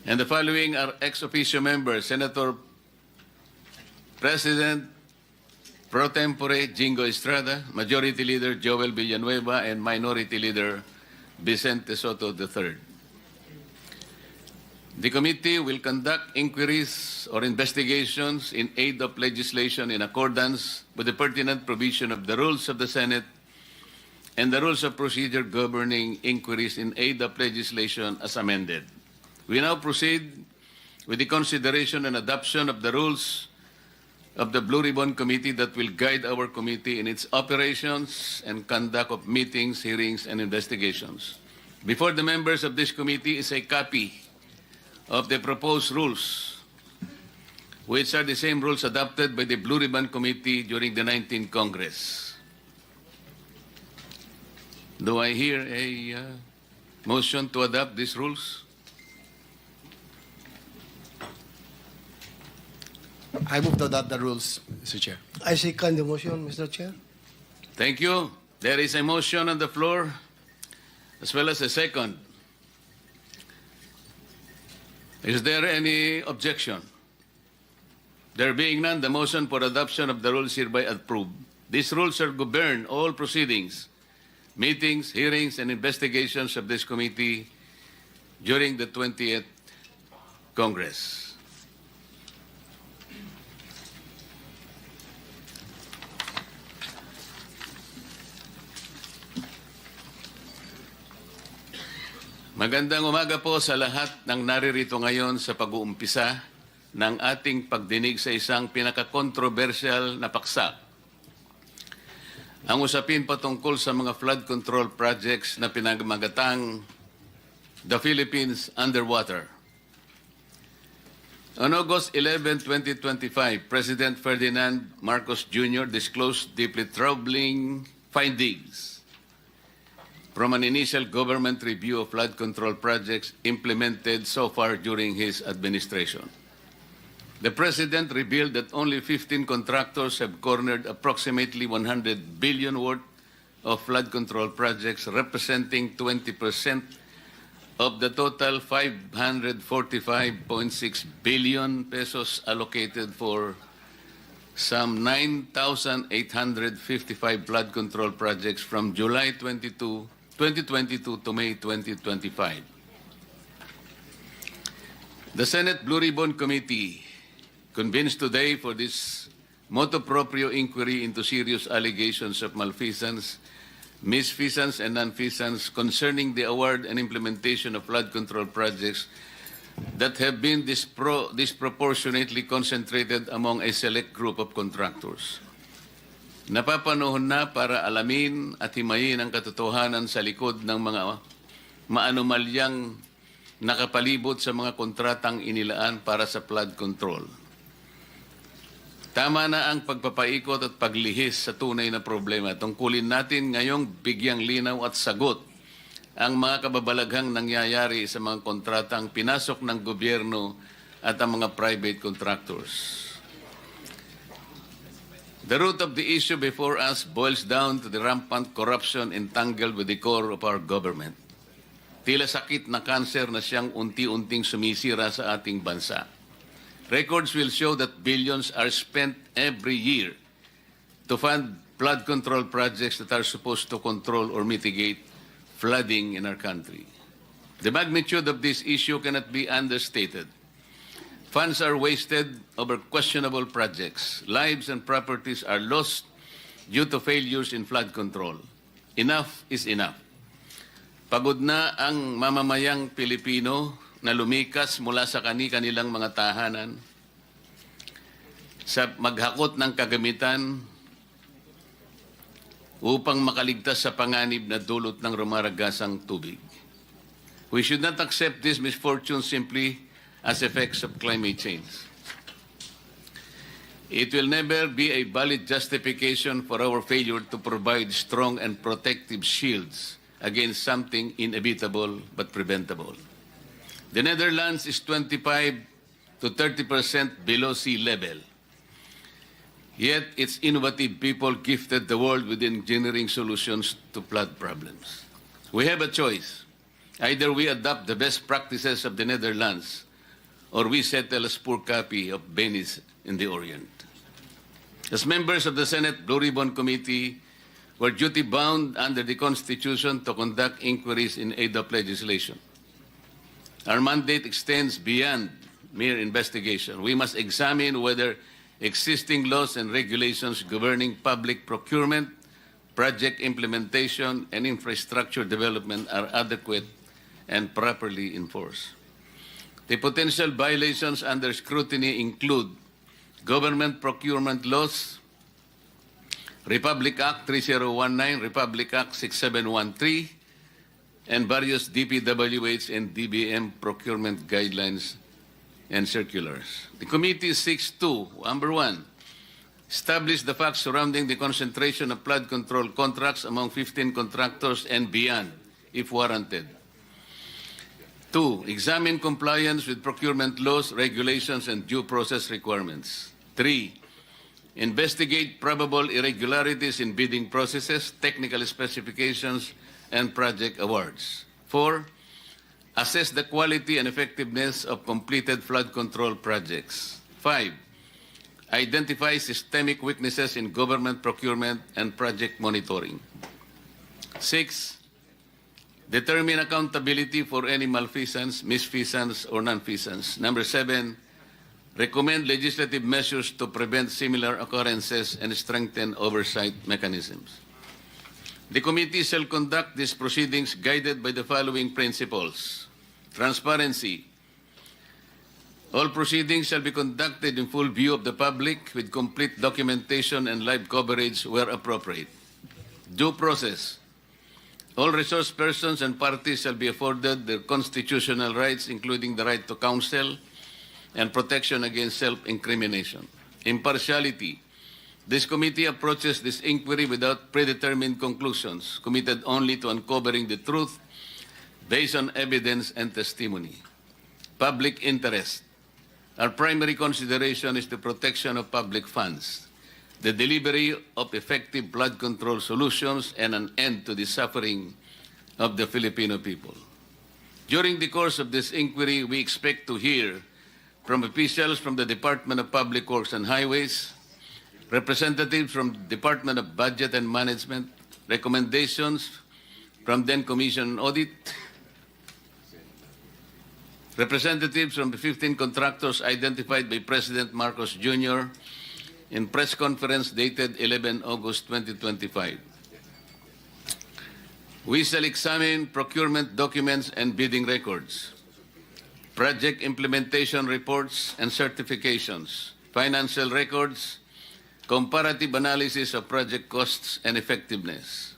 And the following are ex officio members: Senator President Pro Tempore Jingo Estrada, Majority Leader Joel Villanueva, and Minority Leader Vicente Soto III. The committee will conduct inquiries or investigations in aid of legislation in accordance with the pertinent provision of the rules of the Senate and the rules of procedure governing inquiries in aid of legislation as amended. We now proceed with the consideration and adoption of the rules of the Blue Ribbon Committee that will guide our committee in its operations and conduct of meetings, hearings, and investigations. Before the members of this committee is a copy of the proposed rules, which are the same rules adopted by the Blue Ribbon Committee during the 19th Congress. Do I hear a motion to adopt these rules? I move to adopt the rules, Mr. Chair. I second the motion, Mr. Chair. Thank you. There is a motion on the floor as well as a second. Is there any objection? There being none, the motion for adoption of the rules hereby approved. These rules shall govern all proceedings, meetings, hearings, and investigations of this committee during the 20th Congress. Magandang umaga po sa lahat ng naririto ngayon sa pag-uumpisa ng ating pagdinig sa isang pinaka-controversial na paksa. Ang usapin patungkol sa mga flood control projects na pinagmagatang The Philippines Underwater. On August 11, 2025, President Ferdinand Marcos Jr. disclosed deeply troubling findings from an initial government review of flood control projects implemented so far during his administration. The President revealed that only 15 contractors have cornered approximately 100 billion worth of flood control projects, representing 20% of the total 545.6 billion pesos allocated for some 9,855 flood control projects from July 2022 to May 2025. The Senate Blue Ribbon Committee convenes today for this motu proprio inquiry into serious allegations of malfeasance, misfeasance, and nonfeasance concerning the award and implementation of flood control projects that have been disproportionately concentrated among a select group of contractors. Napapanahon na para alamin at himayin ang katotohanan sa likod ng mga maanomalyang nakapalibot sa mga kontratang inilaan para sa flood control. Tama na ang pagpapaikot at paglihis sa tunay na problema. Tungkulin natin ngayong bigyang linaw at sagot ang mga kababalaghang nangyayari sa mga kontratang pinasok ng gobyerno at ang mga private contractors. The root of the issue before us boils down to the rampant corruption entangled with the core of our government. Tila sakit na kanser na siyang unti-unting sumisira sa ating bansa. Records will show that billions are spent every year to fund flood control projects that are supposed to control or mitigate flooding in our country. The magnitude of this issue cannot be understated. Funds are wasted over questionable projects. Lives and properties are lost due to failures in flood control. Enough is enough. Pagod na ang mamamayang Pilipino na lumikas mula sa kanilang mga tahanan sa maghakot ng kagamitan upang makaligtas sa panganib na dulot ng rumaragasang tubig. We should not accept this misfortune simply as effects of climate change. It will never be a valid justification for our failure to provide strong and protective shields against something inevitable but preventable. The Netherlands is 25 to 30% below sea level. Yet its innovative people gifted the world with engineering solutions to flood problems. We have a choice. Either we adopt the best practices of the Netherlands or we settle as poor copy of Venice in the Orient. As members of the Senate Blue Ribbon Committee, we're duty-bound under the Constitution to conduct inquiries in aid of legislation. Our mandate extends beyond mere investigation. We must examine whether existing laws and regulations governing public procurement, project implementation, and infrastructure development are adequate and properly enforced. The potential violations under scrutiny include government procurement laws, Republic Act 3019, Republic Act 6713, and various DPWH and DBM procurement guidelines and circulars. The committee seeks to, number one, establish the facts surrounding the concentration of flood control contracts among 15 contractors and beyond, if warranted. Two, examine compliance with procurement laws, regulations, and due process requirements. Three, investigate probable irregularities in bidding processes, technical specifications, and project awards. Four, assess the quality and effectiveness of completed flood control projects. Five, identify systemic weaknesses in government procurement and project monitoring. Six, determine accountability for any malfeasance, misfeasance, or nonfeasance. Number seven, recommend legislative measures to prevent similar occurrences and strengthen oversight mechanisms. The committee shall conduct these proceedings guided by the following principles. Transparency. All proceedings shall be conducted in full view of the public with complete documentation and live coverage where appropriate. Due process. All resource persons and parties shall be afforded their constitutional rights, including the right to counsel and protection against self-incrimination. Impartiality. This committee approaches this inquiry without predetermined conclusions, committed only to uncovering the truth based on evidence and testimony. Public interest. Our primary consideration is the protection of public funds, the delivery of effective flood control solutions, and an end to the suffering of the Filipino people. During the course of this inquiry, we expect to hear from officials from the Department of Public Works and Highways, representatives from the Department of Budget and Management, recommendations from then Commission on Audit, representatives from the 15 contractors identified by President Marcos Jr. in press conference dated 11 August 2025. We shall examine procurement documents and bidding records, project implementation reports and certifications, financial records, comparative analysis of project costs and effectiveness.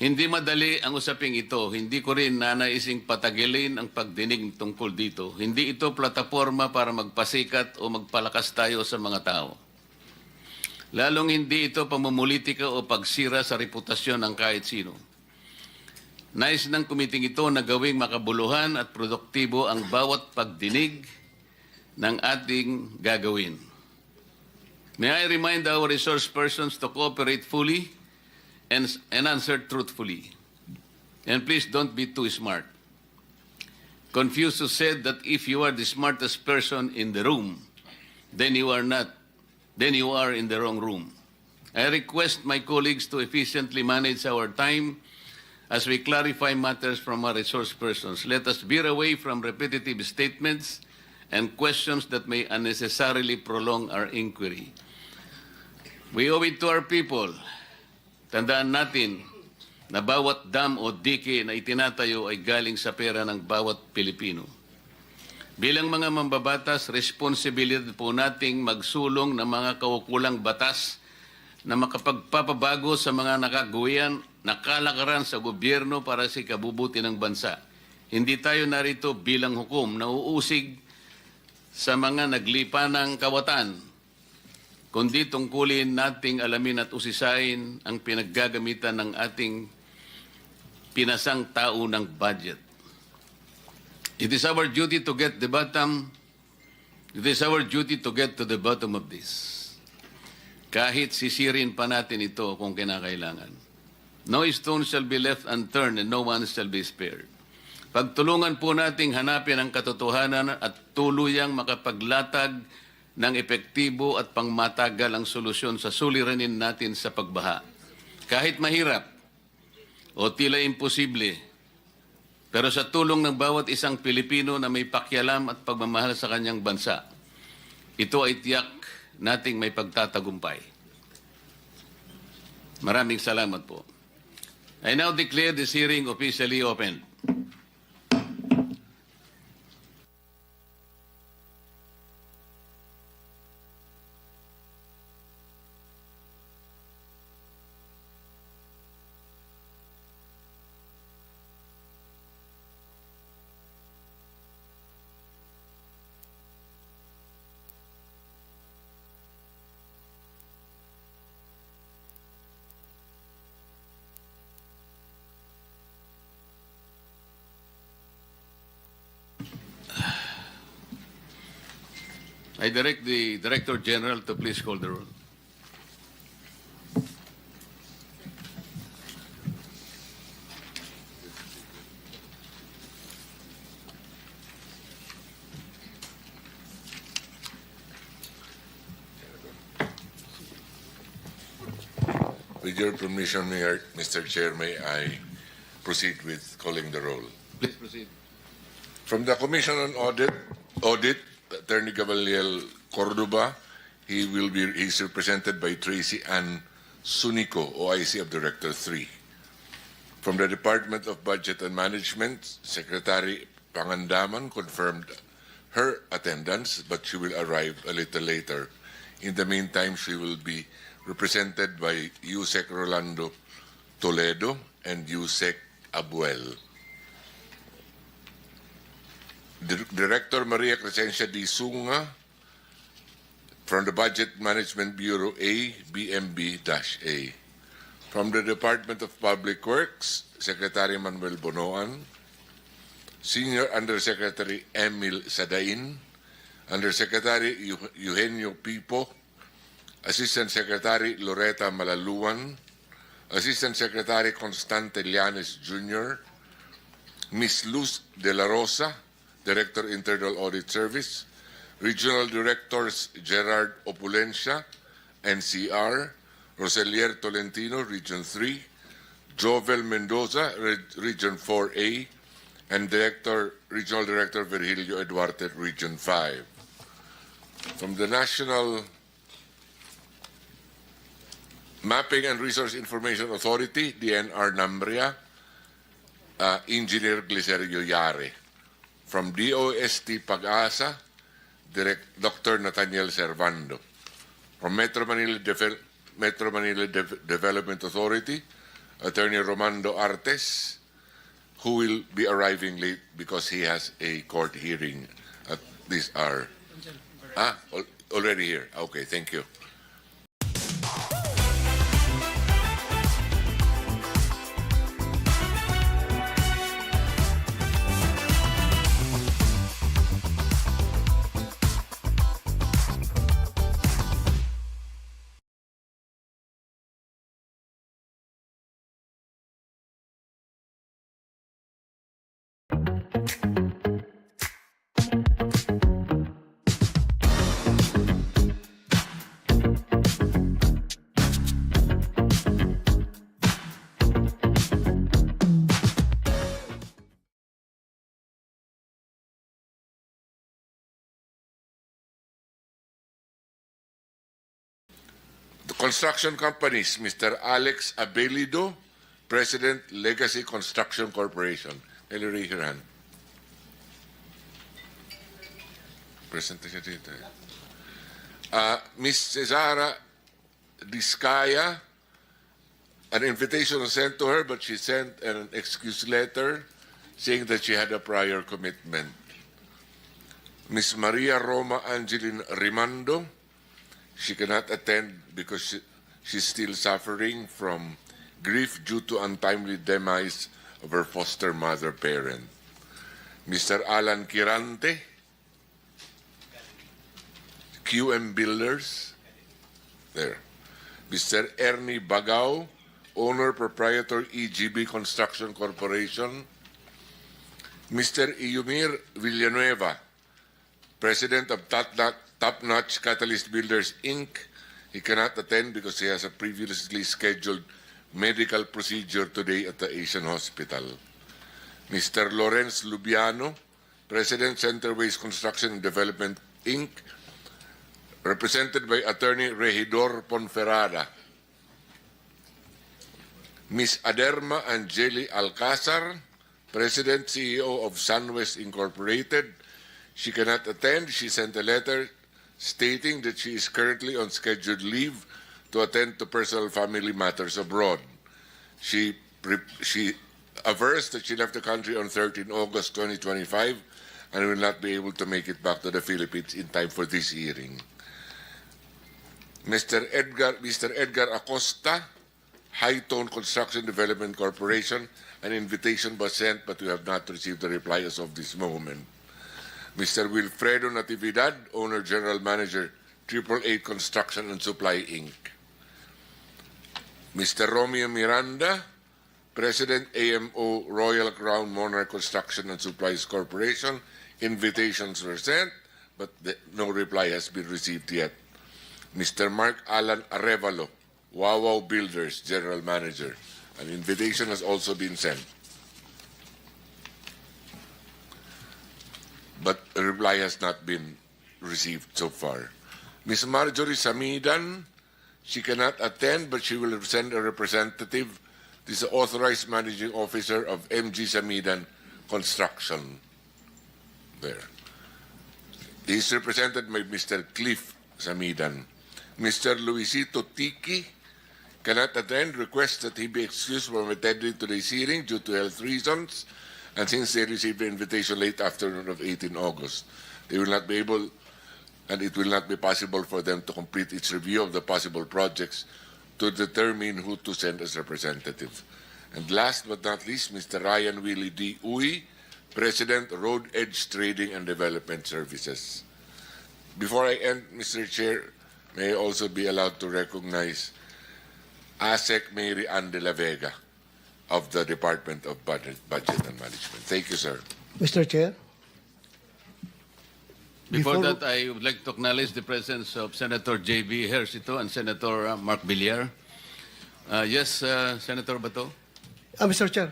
Hindi madali ang usaping ito. Hindi ko rin nanaising patagilin ang pagdinig tungkol dito. Hindi ito plataforma para magpasikat o magpalakas tayo sa mga tao. Lalong hindi ito pamumulitika o pagsira sa reputasyon ng kahit sino. Nais ng kumiting ito na gawing makabuluhan at produktibo ang bawat pagdinig ng ating gagawin. May I remind our resource persons to cooperate fully and answer truthfully. And please don't be too smart. Confucius said that if you are the smartest person in the room, then you are in the wrong room. I request my colleagues to efficiently manage our time as we clarify matters from our resource persons. Let us veer away from repetitive statements and questions that may unnecessarily prolong our inquiry. We owe it to our people. Tandaan natin na bawat dam o dike na itinatayo ay galing sa pera ng bawat Pilipino. Bilang mga mambabatas, responsibilidad po nating magsulong ng mga kaukulang batas na makapagpapabago sa mga nakalakaran sa gobyerno para sa ikabubuti ng bansa. Hindi tayo narito bilang hukom na uusig sa mga naglipanang kawatan, kundi tungkulin nating alamin at usisain ang pinaggagamitan ng ating pinasang tao ng budget. It is our duty to get to the bottom of this. Kahit sisirin pa natin ito kung kinakailangan. No stone shall be left unturned and no one shall be spared. Pagtulungan po nating hanapin ang katotohanan at tuluyang makapaglatag ng epektibo at pangmatagal ang solusyon sa suliranin natin sa pagbaha. Kahit mahirap o tila imposible, pero sa tulong ng bawat isang Pilipino na may pakialam at pagmamahal sa kanyang bansa, ito ay tiyak nating may pagtatagumpay. Maraming salamat po. I now declare this hearing officially open. I direct the Director General to please call the roll. With your permission, Mr. Chair, may I proceed with calling the roll? Please proceed. From the Commission on Audit, Attorney Gabriel Cordoba, he's represented by Tracy Ann Sunico, OIC of Director 3. From the Department of Budget and Management, Secretary Pangandaman confirmed her attendance, but she will arrive a little later. In the meantime, she will be represented by Yusek Rolando Toledo and Yusek Abuel. Director Maria Crescencia D. Sunga from the Budget Management Bureau A, BMB-A. From the Department of Public Works, Secretary Manuel Bonoan, Senior Undersecretary Emil Sadain, Undersecretary Eugenio Pipo, Assistant Secretary Loretta Malaluan, Assistant Secretary Constante Llanes Jr., Ms. Luz De La Rosa, Director Internal Audit Service, Regional Directors Gerard Opulencia, NCR, Roselier Tolentino, Region 3, Jovel Mendoza, Region 4A, and Regional Director Virgilio Eduarte, Region 5. From the National Mapping and Resource Information Authority, DNR Nambria, Engineer Glicerio Yare. From DOST Pag-asa, Dr. Nathaniel Servando. From Metro Manila Development Authority, Attorney Romando Artes, who will be arriving late because he has a court hearing at this hour. Already here. Okay, thank you. Construction companies, Mr. Alex Abelido, President, Legacy Construction Corporation. Can you raise your hand? Present siya dito. Ms. Cesara Discaya, an invitation was sent to her, but she sent an excuse letter saying that she had a prior commitment. Ms. Maria Roma Angeline Rimando, she cannot attend because she's still suffering from grief due to untimely demise of her foster mother parent. Mr. Alan Kirante, QM Builders, there. Mr. Ernie Bagao, owner proprietor EGB Construction Corporation. Mr. Iumir Villanueva, President of Top Notch Catalyst Builders, Inc. He cannot attend because he has a previously scheduled medical procedure today at the Asian Hospital. Mr. Lawrence Lubiano, President, Centerways Construction and Development, Inc., represented by Attorney Regidor Ponferrada. Ms. Aderma Angeli Alcazar, President, CEO of Sunwest Incorporated. She cannot attend. She sent a letter stating that she is currently on scheduled leave to attend to personal family matters abroad. She avers that she left the country on 13 August 2025 and will not be able to make it back to the Philippines in time for this hearing. Mr. Edgar Acosta, High Tone Construction Development Corporation. An invitation was sent, but we have not received a reply as of this moment. Mr. Wilfredo Natividad, Owner General Manager, 888 Construction and Supply, Inc. Mr. Romeo Miranda, President, AMO Royal Crown Monarch Construction and Supplies Corporation. Invitations were sent, but no reply has been received yet. Mr. Mark Alan Arevalo, Wawaw Builders, General Manager. An invitation has also been sent, but a reply has not been received so far. Ms. Marjorie Samidan, she cannot attend, but she will send a representative. This is the authorized managing officer of MG Samidan Construction. There. He is represented by Mr. Cliff Samidan. Mr. Luisito Tiki cannot attend, requests that he be excused from attending today's hearing due to health reasons, and since they received the invitation late afternoon of 18 August, they will not be able, and it will not be possible for them to complete its review of the possible projects to determine who to send as representative. And last but not least, Mr. Ryan Willie D. Uy, President, Road Edge Trading and Development Services. Before I end, Mr. Chair, may I also be allowed to recognize ASEC Mary Ann de la Vega of the Department of Budget and Management. Thank you, sir. Mr. Chair, Before Before- that, I would like to acknowledge the presence of Senator J.B. Hercito and Senator Mark Villar. Yes, Senator Bato? Mr. Chair,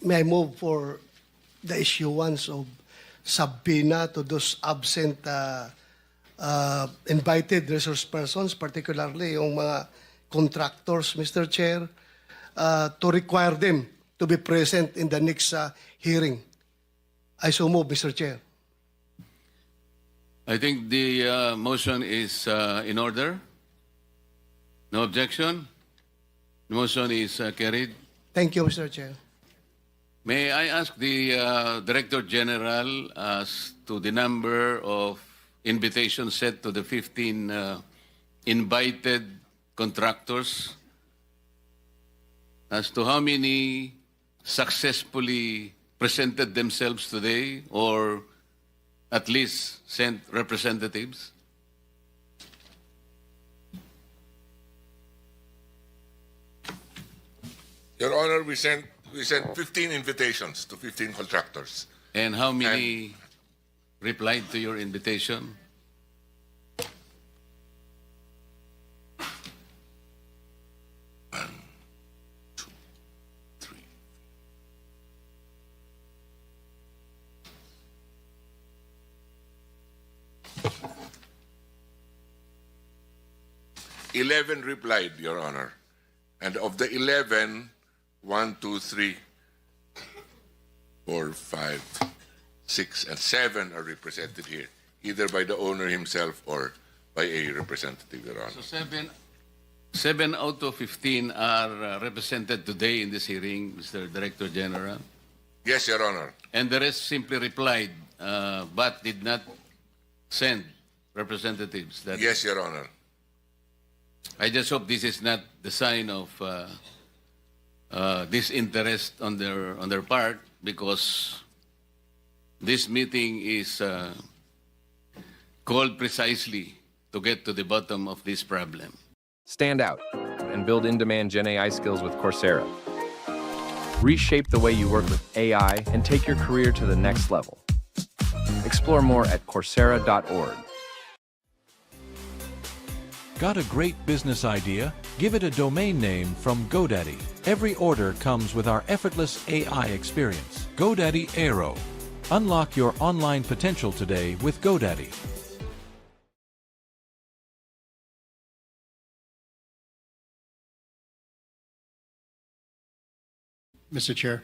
may I move for the issuance of subpoena to those absent invited resource persons, particularly yung mga contractors, Mr. Chair, to require them to be present in the next hearing. I so move, Mr. Chair. I think the motion is in order. No objection? The motion is carried. Thank you, Mr. Chair. May I ask the Director General as to the number of invitations sent to the 15 invited contractors, as to how many successfully presented themselves today or at least sent representatives? Your Honor, we sent 15 invitations to 15 contractors. And how many replied to your invitation? Three. 11 replied, Your Honor. And of the 11, 1, 2, 3, 4, 5, 6, and 7 are represented here, either by the owner himself or by a representative, Your Honor. So seven out of 15 are represented today in this hearing, Mr. Director General. Yes, Your Honor. And the rest simply replied, but did not send representatives. Yes, Your Honor. I just hope this is not the sign of disinterest on their part, because this meeting is called precisely to get to the bottom of this problem. Stand out and build in-demand Gen AI skills with Coursera. Reshape the way you work with AI and take your career to the next level. Explore more at Coursera.org. Got a great business idea? Give it a domain name from GoDaddy. Every order comes with our effortless AI experience. GoDaddy Aero. Unlock your online potential today with GoDaddy. Mr. Chair.